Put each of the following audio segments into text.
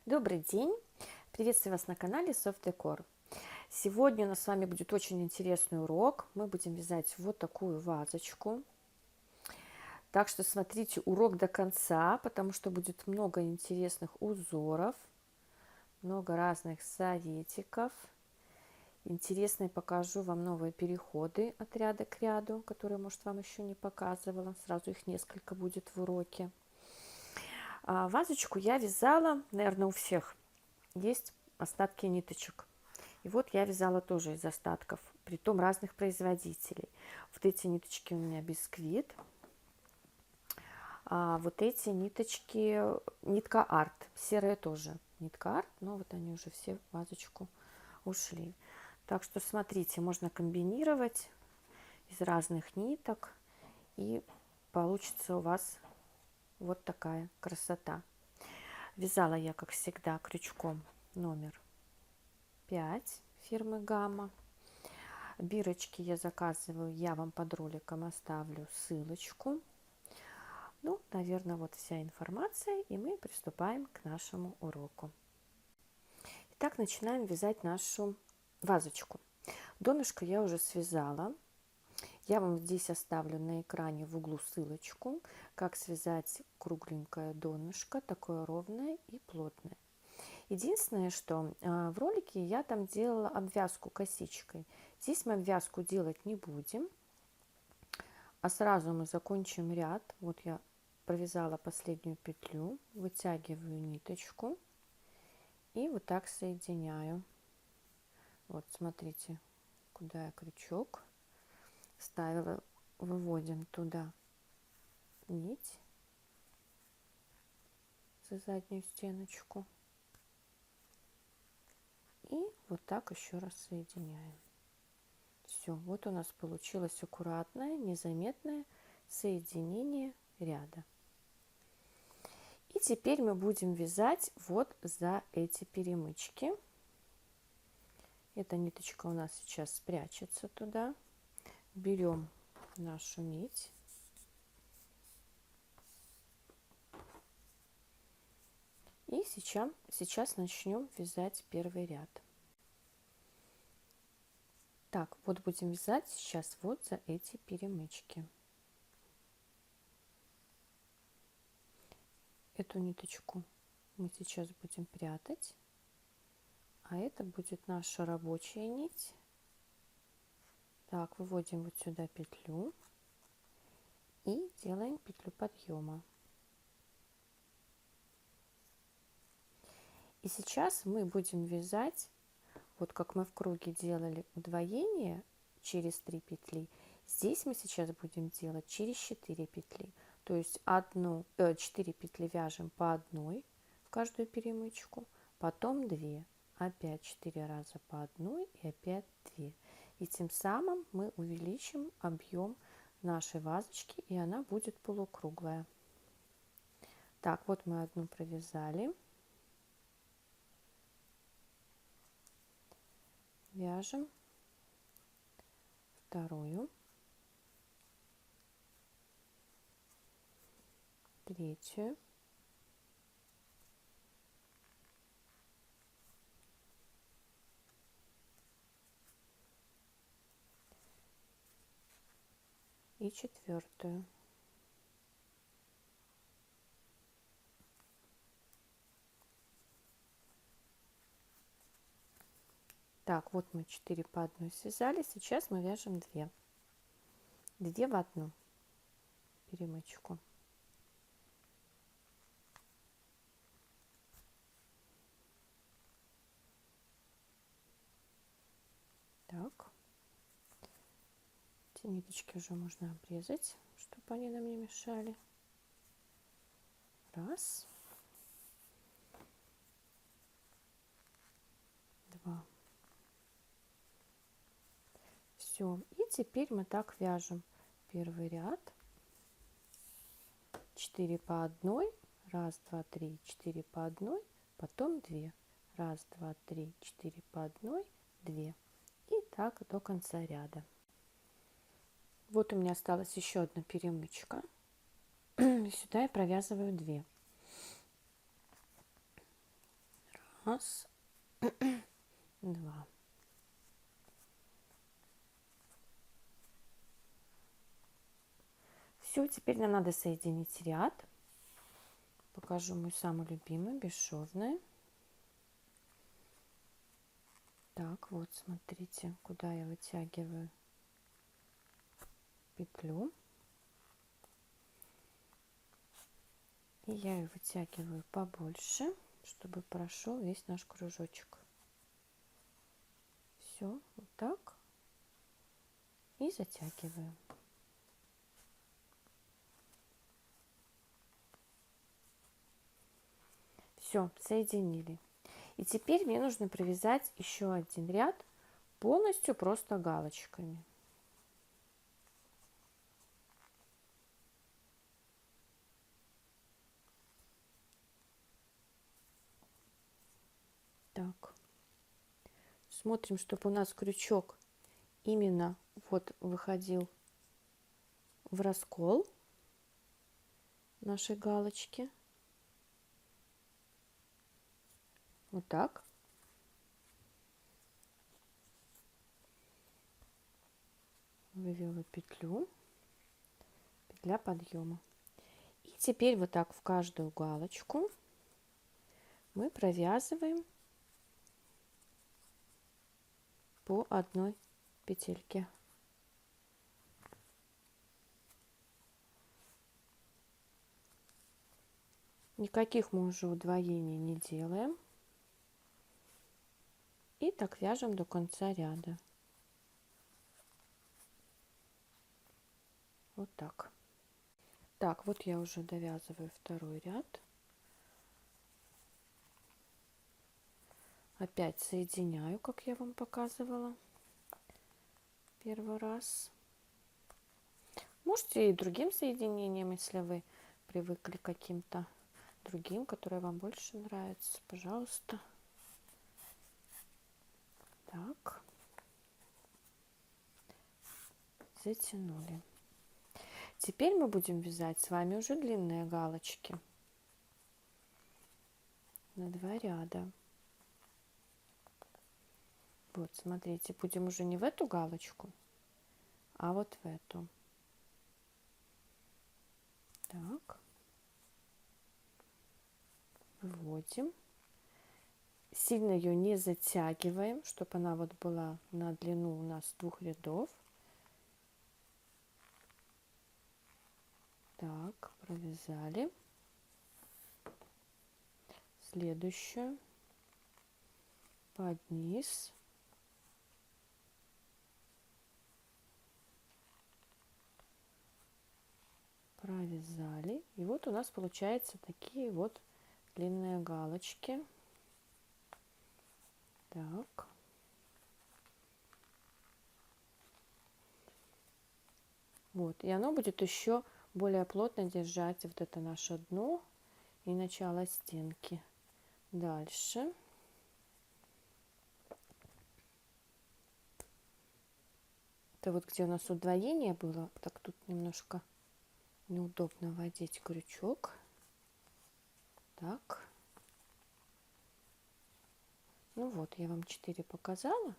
Добрый день! Приветствую вас на канале Soft Decor. Сегодня у нас с вами будет очень интересный урок. Мы будем вязать вот такую вазочку. Так что смотрите урок до конца, потому что будет много интересных узоров, много разных советиков. Интересно, покажу вам новые переходы от ряда к ряду, которые, может, вам еще не показывала. Сразу их несколько будет в уроке. Вазочку я вязала, наверное, у всех есть остатки ниточек. И вот я вязала тоже из остатков, притом разных производителей. Вот эти ниточки у меня бисквит, а вот эти ниточки нитка арт, серая тоже нитка арт, но вот они уже все в вазочку ушли. Так что смотрите, можно комбинировать из разных ниток, и получится у вас вот такая красота. Вязала я, как всегда, крючком номер 5 фирмы Гамма. Бирочки я заказываю, я вам под роликом оставлю ссылочку. Ну, наверное, вот вся информация, и мы приступаем к нашему уроку. Итак, начинаем вязать нашу вазочку. Донышко я уже связала. Я вам здесь оставлю на экране в углу ссылочку, как связать кругленькое донышко, такое ровное и плотное. Единственное, что в ролике я там делала обвязку косичкой. Здесь мы обвязку делать не будем, а сразу мы закончим ряд. Вот я провязала последнюю петлю, вытягиваю ниточку и вот так соединяю. Вот смотрите, куда я крючок ставила. Выводим туда нить за заднюю стеночку. И вот так еще раз соединяем. Все, вот у нас получилось аккуратное, незаметное соединение ряда. И теперь мы будем вязать вот за эти перемычки. Эта ниточка у нас сейчас спрячется туда. Берем нашу нить. И сейчас начнем вязать первый ряд. Так, вот будем вязать сейчас вот за эти перемычки. Эту ниточку мы сейчас будем прятать, а это будет наша рабочая нить. Так, выводим вот сюда петлю и делаем петлю подъема. И сейчас мы будем вязать, вот как мы в круге делали удвоение через 3 петли, здесь мы сейчас будем делать через 4 петли. То есть 4 петли вяжем по одной в каждую перемычку, потом 2, опять 4 раза по одной и опять 2. И тем самым мы увеличим объем нашей вазочки, и она будет полукруглая. Так, вот мы одну провязали. Вяжем вторую, третью, и четвертую. Так, вот мы 4 по одной связали, сейчас мы вяжем 2 в одну перемычку. Так, эти ниточки уже можно обрезать, чтобы они нам не мешали. Раз, два. Все, и теперь мы так вяжем первый ряд. 4 по одной, раз, два, три, 4 по одной, потом 2, раз, два, три, 4 по одной, 2, и так до конца ряда. Вот у меня осталась еще одна перемычка, сюда я провязываю 2. Раз, два. Все, теперь нам надо соединить ряд. Покажу мой самый любимый, бесшовный. Так, вот, смотрите, куда я вытягиваю петлю. И я ее вытягиваю побольше, чтобы прошел весь наш кружочек. Все, вот так. И затягиваю. Все, соединили. И теперь мне нужно провязать еще один ряд полностью просто галочками. Так, смотрим, чтобы у нас крючок именно вот выходил в раскол нашей галочки. Вот так. Вывела петлю, петля подъема. И теперь вот так в каждую галочку мы провязываем по одной петельке. Никаких мы уже удвоений не делаем. И так вяжем до конца ряда. Вот так. Так, вот я уже довязываю второй ряд. Опять соединяю, как я вам показывала первый раз. Можете и другим соединением, если вы привыкли к каким-то другим, которые вам больше нравятся, пожалуйста. Так, затянули. Теперь мы будем вязать с вами уже длинные галочки на 2 ряда. Вот, смотрите, будем уже не в эту галочку, а вот в эту. Так, выводим. Сильно ее не затягиваем, чтобы она вот была на длину у нас 2 рядов. Так, провязали. Следующую под низ. Провязали. И вот у нас получается такие вот длинные галочки. Так. Вот. И оно будет еще более плотно держать вот это наше дно и начало стенки. Дальше. Это вот где у нас удвоение было. Так, тут немножко неудобно вводить крючок. Так. Ну вот, я вам 4 показала.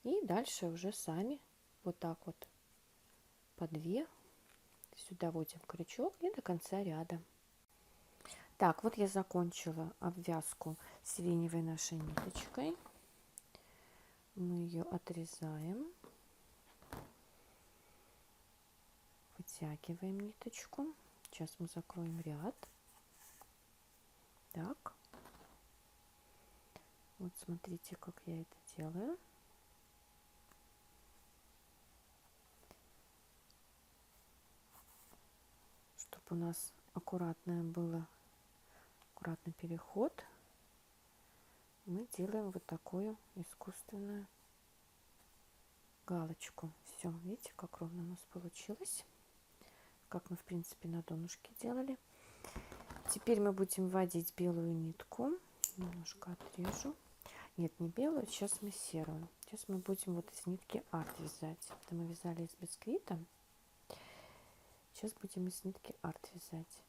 И дальше уже сами вот так вот по 2 сюда вводим крючок и до конца ряда. Так, вот я закончила обвязку сиреневой нашей ниточкой. Мы ее отрезаем, вытягиваем ниточку. Сейчас мы закроем ряд. Так, вот смотрите, как я это делаю. Чтобы у нас аккуратный переход, мы делаем вот такую искусственную галочку. Все, видите, как ровно у нас получилось, как мы в принципе на донышке делали. Теперь мы будем вводить белую нитку. Немножко отрежу. Нет, не белую, сейчас мы серую. Сейчас мы будем вот из нитки арт вязать. Это мы вязали из бисквита. Сейчас будем из нитки арт вязать.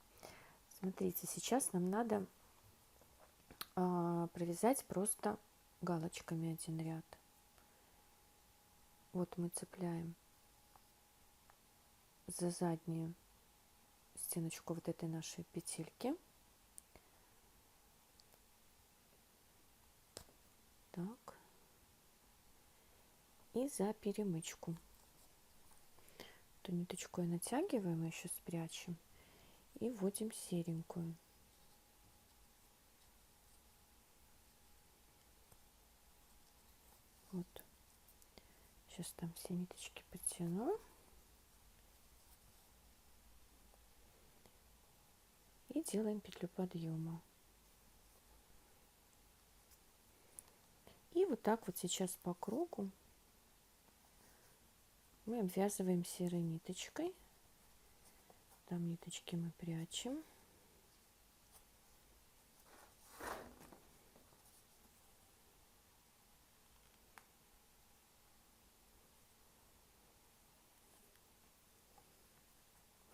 Смотрите, сейчас нам надо провязать просто галочками один ряд. Вот мы цепляем за заднюю стеночку вот этой нашей петельки. Так. И за перемычку. Эту ниточку натягиваем, еще спрячем и вводим серенькую. Вот. Сейчас там все ниточки подтяну. И делаем петлю подъема. И вот так вот сейчас по кругу мы обвязываем серой ниточкой. Там ниточки мы прячем.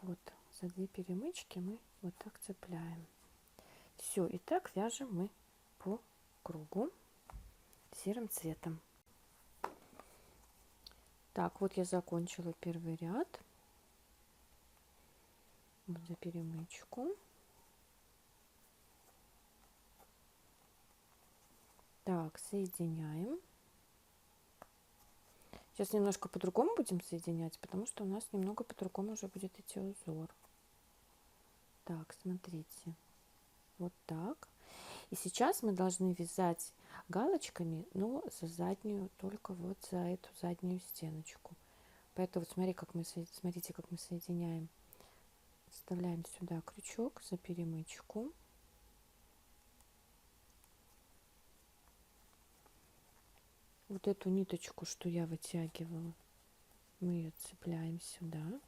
Вот за 2 перемычки мы вот так цепляем. Все, и так вяжем мы по кругу серым цветом. Так, вот я закончила первый ряд. Вот за перемычку. Так, соединяем. Сейчас немножко по-другому будем соединять, потому что у нас немного по-другому уже будет идти узор. Так, смотрите. Вот так. И сейчас мы должны вязать галочками, но за заднюю, только вот за эту заднюю стеночку. Поэтому вот смотрите, как мы соединяем. Вставляем сюда крючок за перемычку. Вот эту ниточку, что я вытягивала, мы ее цепляем сюда.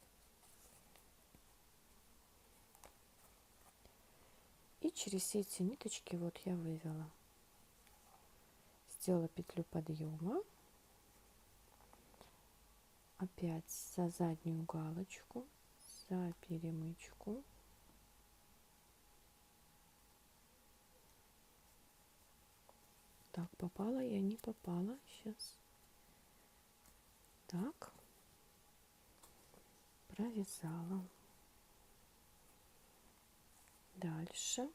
И через эти ниточки вот я вывела. Сделала петлю подъема. Опять за заднюю галочку, за перемычку. Так, попала я, не попала. Сейчас. Так. Провязала. Дальше.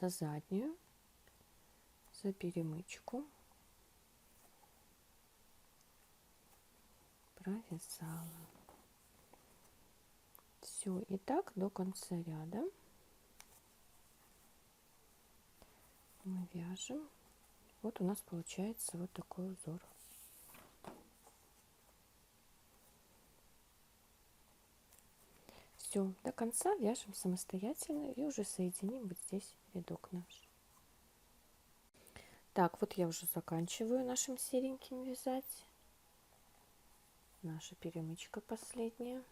За заднюю, за перемычку. Провязала. Все, и так до конца ряда мы вяжем. Вот у нас получается вот такой узор. Все, до конца вяжем самостоятельно и уже соединим вот здесь рядок наш. Так, вот я уже заканчиваю нашим сереньким вязать. Наша перемычка последняя.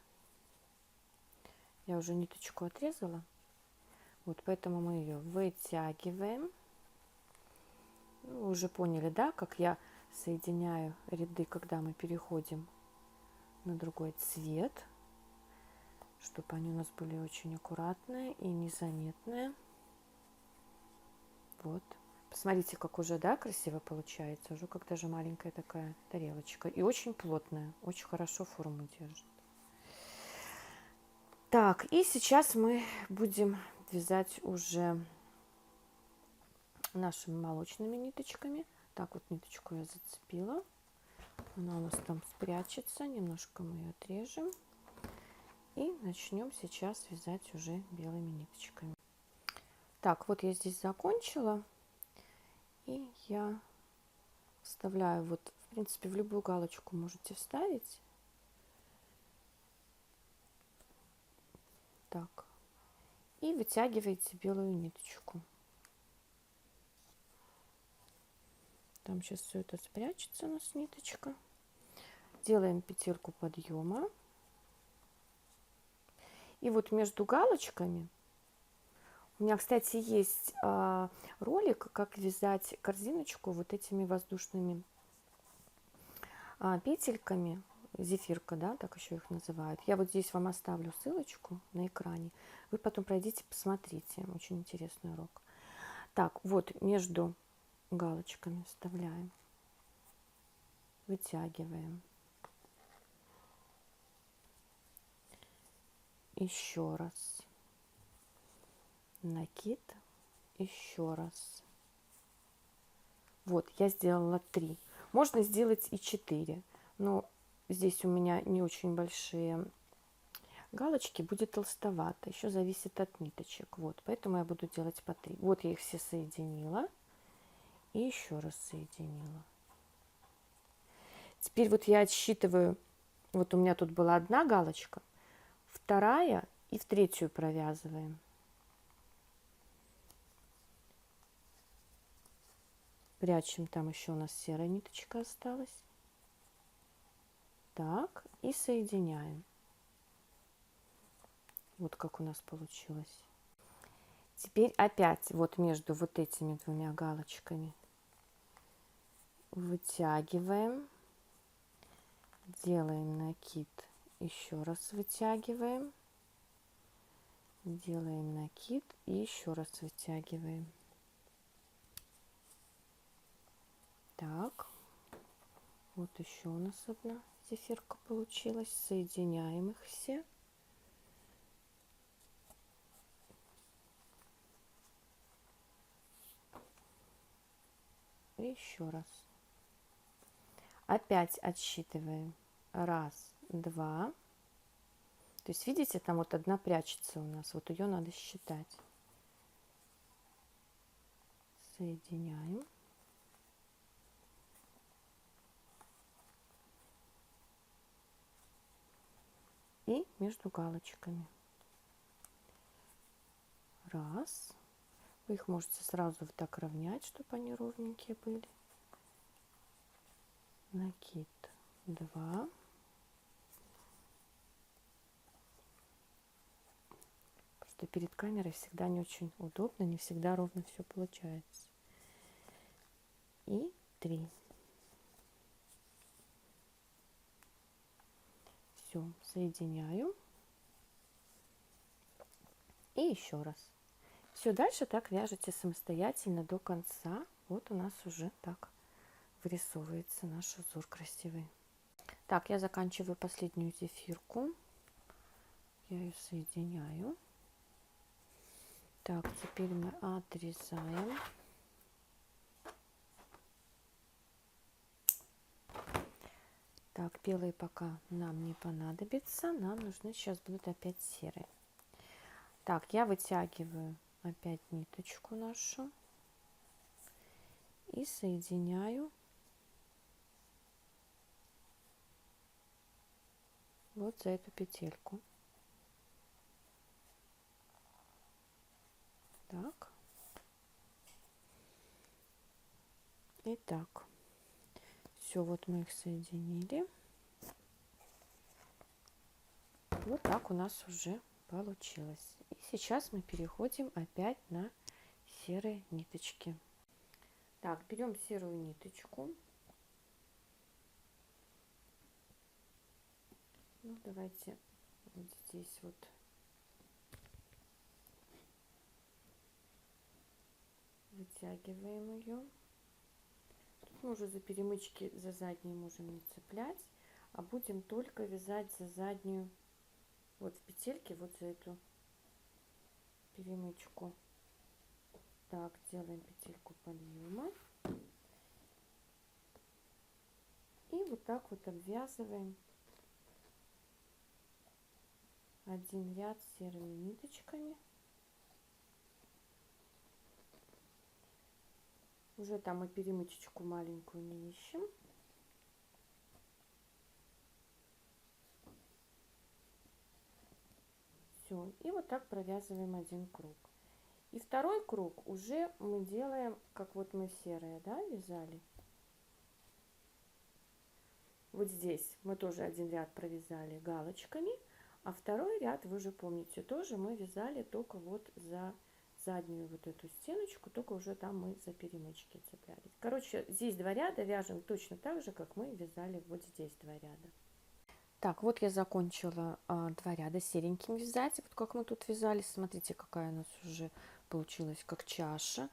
Я уже ниточку отрезала. Вот поэтому мы ее вытягиваем. Вы уже поняли, да, как я соединяю ряды, когда мы переходим на другой цвет, чтобы они у нас были очень аккуратные и незаметные. Вот. Посмотрите, как уже, да, красиво получается. Уже как даже маленькая такая тарелочка. И очень плотная, очень хорошо форму держит. Так, и сейчас мы будем вязать уже нашими молочными ниточками. Так, вот ниточку я зацепила. Она у нас там спрячется. Немножко мы ее отрежем. И начнем сейчас вязать уже белыми ниточками. Так, вот я здесь закончила. И я вставляю, вот, в принципе, в любую галочку можете вставить. Так. И вытягиваете белую ниточку. Там сейчас все это спрячется у нас ниточка. Делаем петельку подъема. И вот между галочками у меня, кстати, есть ролик, как вязать корзиночку вот этими воздушными петельками. зефирка, да, так еще их называют. Я вот здесь вам оставлю ссылочку на экране. Вы потом пройдите, посмотрите. Очень интересный урок. Так, вот между галочками вставляем, вытягиваем. Еще раз. Накид. Еще раз. Вот, я сделала 3. Можно сделать и 4. Но здесь у меня не очень большие галочки, будет толстовато. Еще зависит от ниточек. Вот, поэтому я буду делать по 3. Вот я их все соединила. И еще раз соединила. Теперь вот я отсчитываю. Вот у меня тут была одна галочка, вторая и в третью провязываем. Прячем, там еще у нас серая ниточка осталась. Так, и соединяем. Вот как у нас получилось. Теперь опять вот между вот этими двумя галочками вытягиваем, делаем накид, еще раз вытягиваем, делаем накид и еще раз вытягиваем. Так, вот еще у нас одна зефирка получилась. Соединяем их все. И еще раз. Опять отсчитываем. Раз, два. То есть, видите, там вот одна прячется у нас. Вот ее надо считать. Соединяем. И между галочками. Раз. Вы их можете сразу вот так равнять, чтобы они ровненькие были. Накид. 2. Просто перед камерой всегда не очень удобно, не всегда ровно все получается. И 3. Все, соединяю. И еще раз. Все, дальше так вяжете самостоятельно до конца. Вот у нас уже так вырисовывается наш узор красивый. Так, я заканчиваю последнюю зефирку. Я ее соединяю. Так, теперь мы отрезаем. Так, белые пока нам не понадобится. Нам нужны сейчас будут опять серые. Так, я вытягиваю опять ниточку нашу и соединяю вот за эту петельку. Так. Итак, все, вот мы их соединили. Вот так у нас уже получилось. И сейчас мы переходим опять на серые ниточки. Так, берем серую ниточку. Ну, давайте вот здесь вот вытягиваем ее. Тут мы уже за перемычки за задние можем не цеплять, а будем только вязать за заднюю, вот в петельке, вот за эту перемычку. Так, делаем петельку подъема. И вот так вот обвязываем один ряд серыми ниточками. Уже там мы перемычечку маленькую не ищем. Все, и вот так провязываем один круг. И второй круг уже мы делаем, как вот мы серые, да, вязали. Вот здесь мы тоже один ряд провязали галочками, а второй ряд, вы уже помните, тоже мы вязали только вот за заднюю вот эту стеночку, только уже там мы за перемычки цеплялись. Короче, здесь два ряда вяжем точно так же, как мы вязали вот здесь два ряда. Так, вот я закончила 2 ряда серенькими вязать. Вот как мы тут вязали. Смотрите, какая у нас уже получилась, как чаша.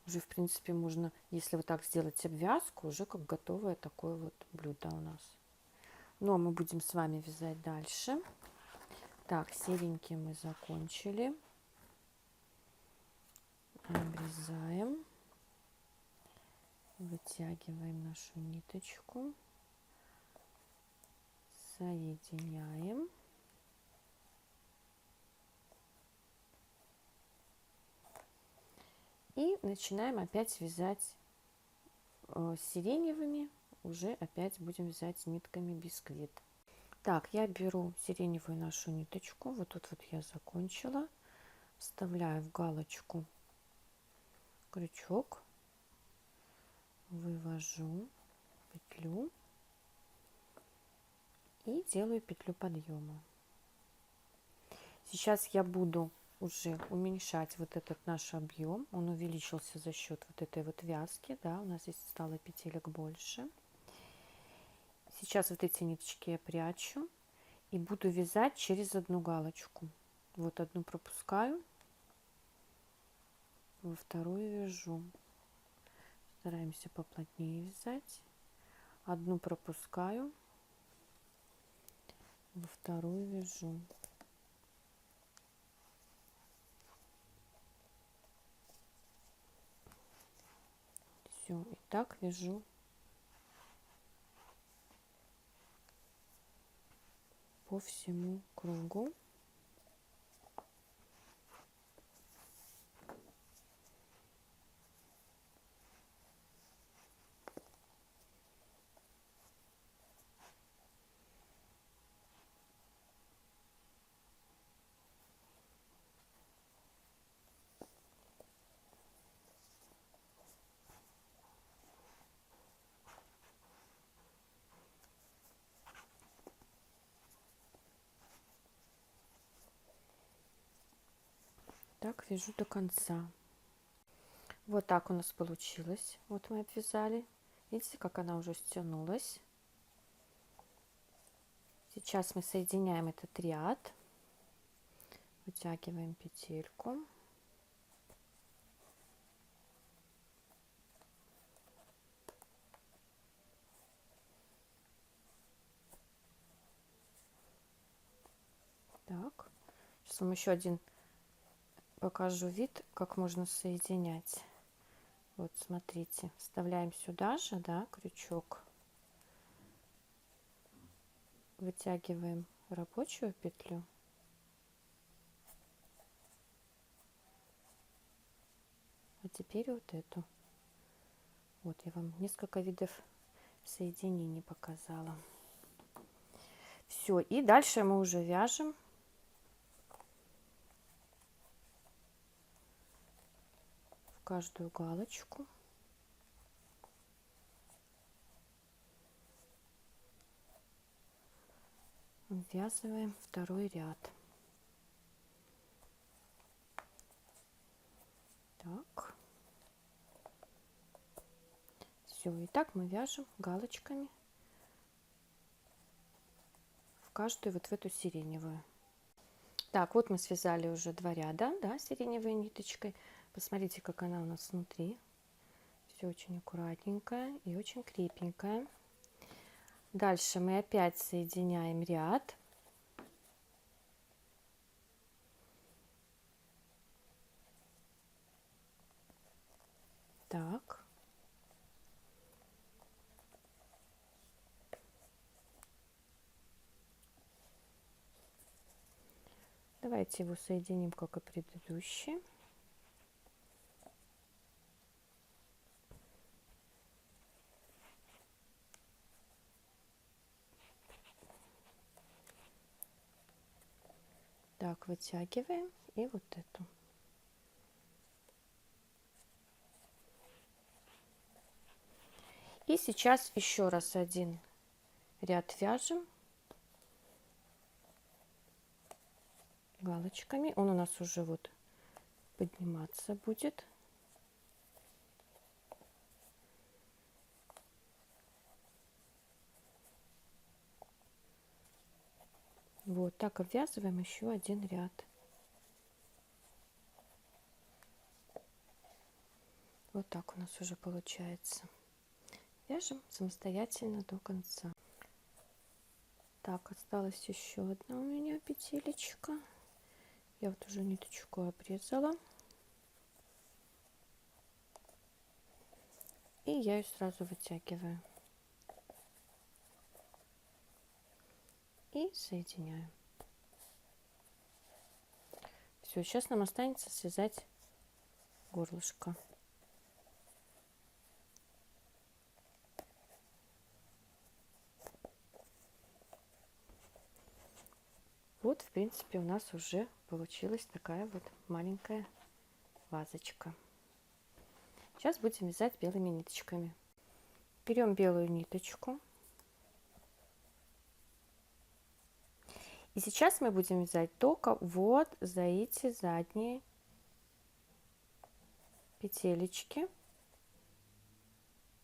Уже, в принципе, можно, если вот так сделать обвязку, уже как готовое такое вот блюдо у нас. Ну, а мы будем с вами вязать дальше. Так, серенькие мы закончили. Обрезаем. Вытягиваем нашу ниточку. Соединяем. И начинаем опять вязать сиреневыми. Уже опять будем вязать нитками бисквит. Так, я беру сиреневую нашу ниточку. Вот тут вот я закончила. Вставляю в галочку крючок. Вывожу петлю. И делаю петлю подъема. Сейчас я буду уже уменьшать вот этот наш объем. Он увеличился за счет вот этой вот вязки, да, у нас здесь стало петелек больше. Сейчас вот эти ниточки я прячу и буду вязать через одну галочку. Вот одну пропускаю, во вторую вяжу. Стараемся поплотнее вязать. Одну пропускаю, во вторую вяжу. Все, и так вяжу по всему кругу. Так вяжу до конца. Вот так у нас получилось. Вот мы обвязали. Видите, как она уже стянулась. Сейчас мы соединяем этот ряд. Вытягиваем петельку. Так. Сейчас вам еще один покажу вид, как можно соединять. Вот, смотрите, вставляем сюда же, да, крючок. Вытягиваем рабочую петлю. А теперь вот эту. Вот я вам несколько видов соединений показала. Все, и дальше мы уже вяжем в каждую галочку. Ввязываем второй ряд. Так. Все, и так мы вяжем галочками в каждую вот в эту сиреневую. Так, вот мы связали уже 2 ряда, да, сиреневой ниточкой. Посмотрите, как она у нас внутри. Все очень аккуратненькая и очень крепенькая. Дальше мы опять соединяем ряд. Так. Давайте его соединим, как и предыдущий. Так, вытягиваем и вот эту. И сейчас еще раз один ряд вяжем галочками. Он у нас уже вот подниматься будет. Вот так обвязываем еще один ряд. Вот так у нас уже получается. Вяжем самостоятельно до конца. Так, осталась еще одна у меня петелечка. Я вот уже ниточку обрезала. И я ее сразу вытягиваю. И соединяю. Все, сейчас нам останется связать горлышко. Вот, в принципе, у нас уже получилась такая вот маленькая вазочка. Сейчас будем вязать белыми ниточками. Берем белую ниточку. И сейчас мы будем вязать только вот за эти задние петелечки.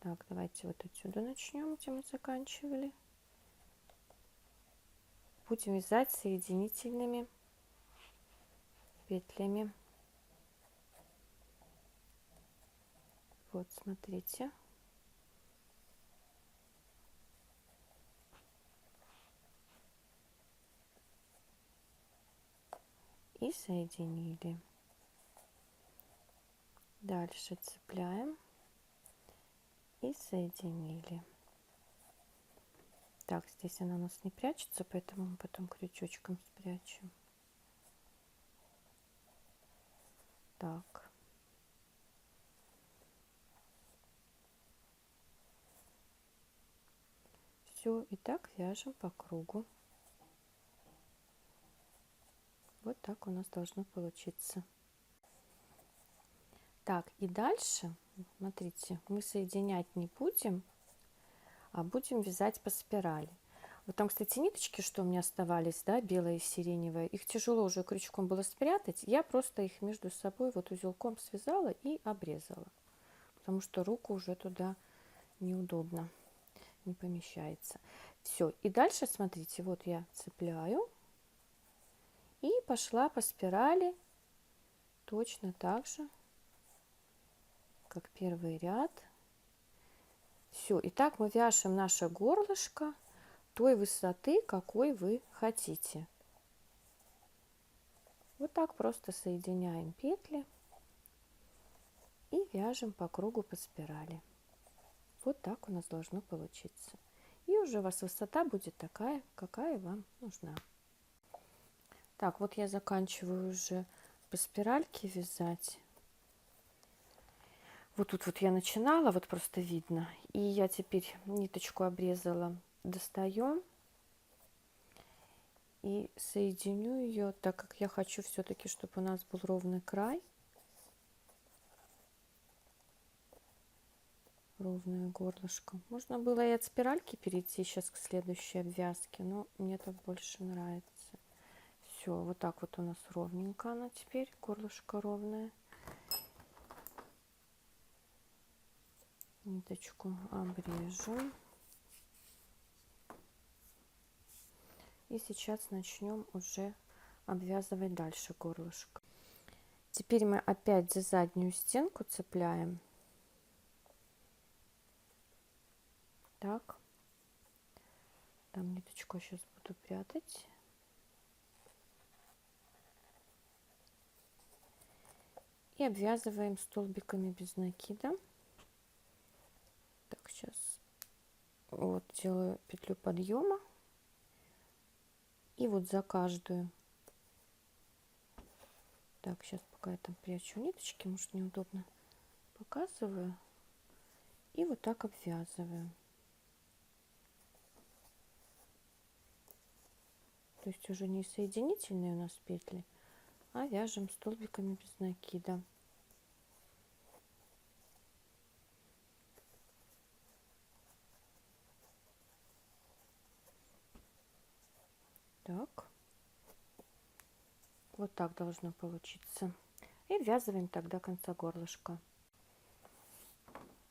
Так, давайте вот отсюда начнем, где мы заканчивали. Будем вязать соединительными петлями. Вот, смотрите. И соединили. Дальше цепляем и соединили. Так, здесь она у нас не прячется, поэтому мы потом крючочком спрячем. Так. Все, и так вяжем по кругу. Вот так у нас должно получиться. Так, и дальше, смотрите, мы соединять не будем, а будем вязать по спирали. Вот там, кстати, ниточки, что у меня оставались, да, белая и сиреневая, их тяжело уже крючком было спрятать. Я просто их между собой вот узелком связала и обрезала, потому что руку уже туда неудобно, не помещается. Все, и дальше, смотрите, вот я цепляю и пошла по спирали точно так же, как первый ряд. Все, и так мы вяжем наше горлышко той высоты, какой вы хотите. Вот так просто соединяем петли и вяжем по кругу по спирали. Вот так у нас должно получиться. И уже у вас высота будет такая, какая вам нужна. Так, вот я заканчиваю уже по спиральке вязать. Вот тут вот я начинала, вот просто видно. И я теперь ниточку обрезала, достаем и соединю ее, так как я хочу все-таки, чтобы у нас был ровный край. Ровное горлышко. Можно было и от спиральки перейти сейчас к следующей обвязке, но мне так больше нравится. Все, вот так вот у нас ровненько она теперь, горлышко ровное. Ниточку обрежем. И сейчас начнем уже обвязывать дальше горлышко. Теперь мы опять за заднюю стенку цепляем. Так. Там ниточку сейчас буду прятать. И обвязываем столбиками без накида. Так, сейчас вот делаю петлю подъема. И вот за каждую. Так, сейчас пока я там прячу ниточки, может неудобно. Показываю. И вот так обвязываю. То есть уже не соединительные у нас петли, а вяжем столбиками без накида. Так. Вот так должно получиться. И ввязываем тогда конца горлышка.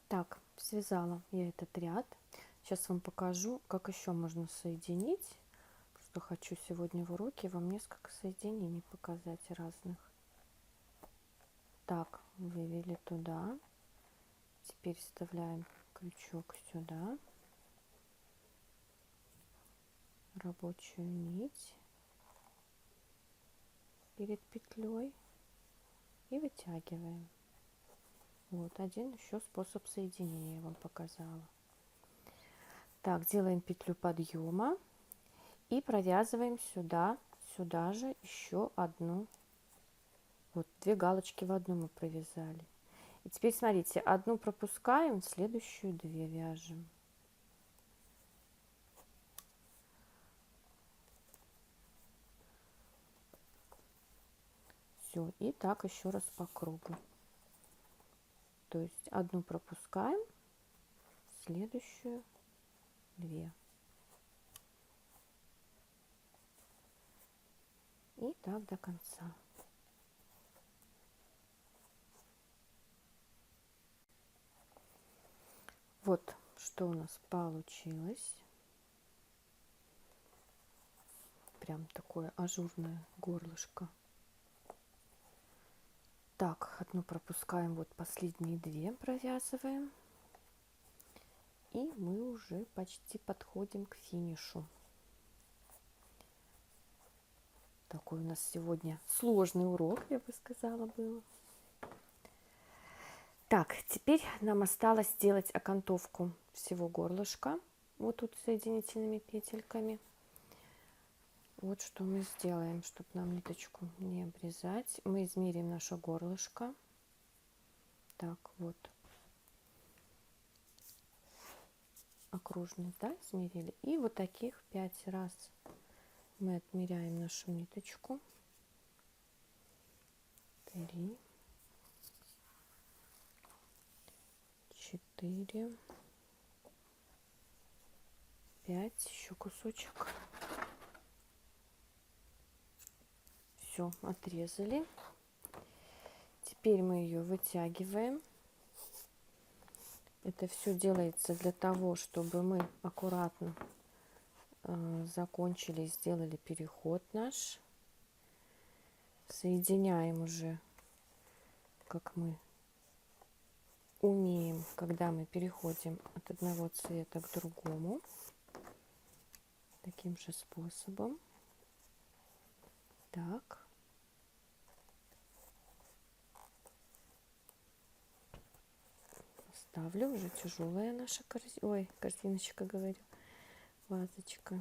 Так, связала я этот ряд. Сейчас вам покажу, как еще можно соединить. что хочу сегодня в уроке вам несколько соединений показать разных. Так, вывели туда. Теперь вставляем крючок сюда, рабочую нить перед петлей и вытягиваем. Вот один еще способ соединения я вам показала. Так, делаем петлю подъема и провязываем сюда же еще одну. Вот 2 галочки в одну мы провязали. И теперь смотрите, одну пропускаем, следующую 2 вяжем. Все, и так еще раз по кругу. То есть одну пропускаем, следующую 2. И так до конца. Вот что у нас получилось. Прям такое ажурное горлышко. Так, одну пропускаем, вот последние 2 провязываем. И мы уже почти подходим к финишу. Такой у нас сегодня сложный урок, я бы сказала, был. Так, теперь нам осталось сделать окантовку всего горлышка. Вот тут соединительными петельками. Вот что мы сделаем, чтобы нам ниточку не обрезать. Мы измерим наше горлышко. Так, вот. Окружность, да, измерили. И вот таких 5 раз мы отмеряем нашу ниточку. 3, 4, 5, еще кусочек. Все, отрезали. Теперь мы ее вытягиваем. Это все делается для того, чтобы мы аккуратно закончили, сделали переход наш. Соединяем уже, как мы умеем, когда мы переходим от одного цвета к другому. Таким же способом. Так. Ставлю, уже тяжелая наша корзиночка, говорю, вазочка.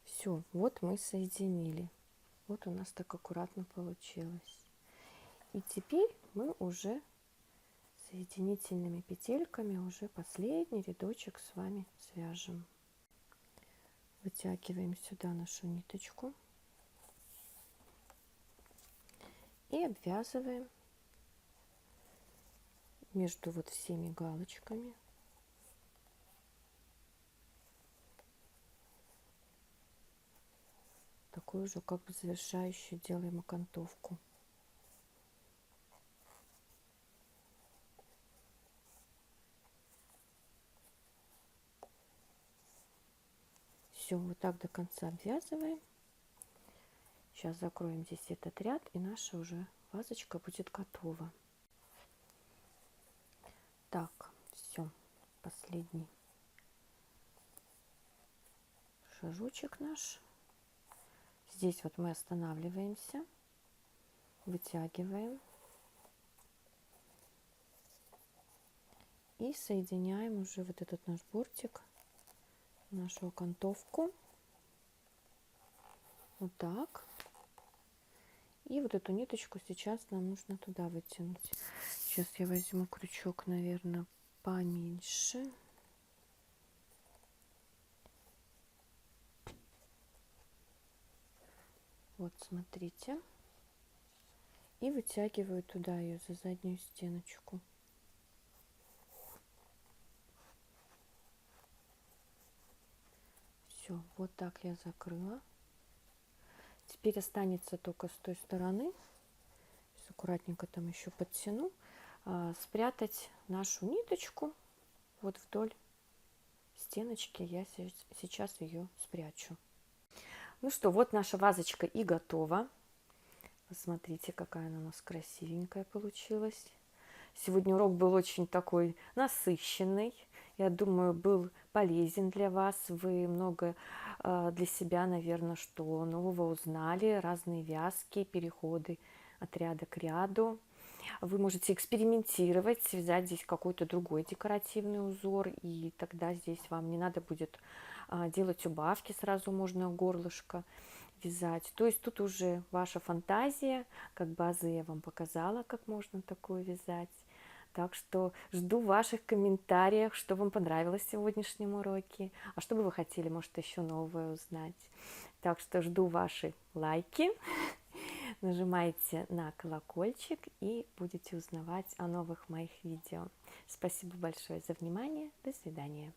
Все, вот мы соединили. Вот у нас так аккуратно получилось. И теперь мы уже соединительными петельками уже последний рядочек с вами свяжем. Вытягиваем сюда нашу ниточку и обвязываем между вот всеми галочками. Такую же как бы завершающую делаем окантовку. Все, вот так до конца обвязываем. Сейчас закроем здесь этот ряд, и наша уже вазочка будет готова. Так, все, последний шажочек наш. Здесь вот мы останавливаемся, вытягиваем и соединяем уже вот этот наш бортик, нашу окантовку. Вот так. И вот эту ниточку сейчас нам нужно туда вытянуть. Сейчас я возьму крючок, наверное, поменьше. Вот, смотрите. И вытягиваю туда ее за заднюю стеночку. Все, вот так я закрыла. Теперь останется только с той стороны, сейчас аккуратненько там еще подтяну, спрятать нашу ниточку вот вдоль стеночки, я сейчас ее спрячу. Ну что, вот наша вазочка и готова. Посмотрите, какая она у нас красивенькая получилась. Сегодня урок был очень такой насыщенный. Я думаю, был полезен для вас. Вы много для себя, наверное, что нового узнали. Разные вязки, переходы от ряда к ряду. Вы можете экспериментировать, связать здесь какой-то другой декоративный узор, и тогда здесь вам не надо будет делать убавки, сразу можно горлышко вязать. То есть тут уже ваша фантазия, как базы я вам показала, как можно такое вязать. Так что жду ваших комментариев, что вам понравилось в сегодняшнем уроке, а что бы вы хотели, может, еще новое узнать. Так что жду ваши лайки, нажимайте на колокольчик и будете узнавать о новых моих видео. Спасибо большое за внимание. До свидания.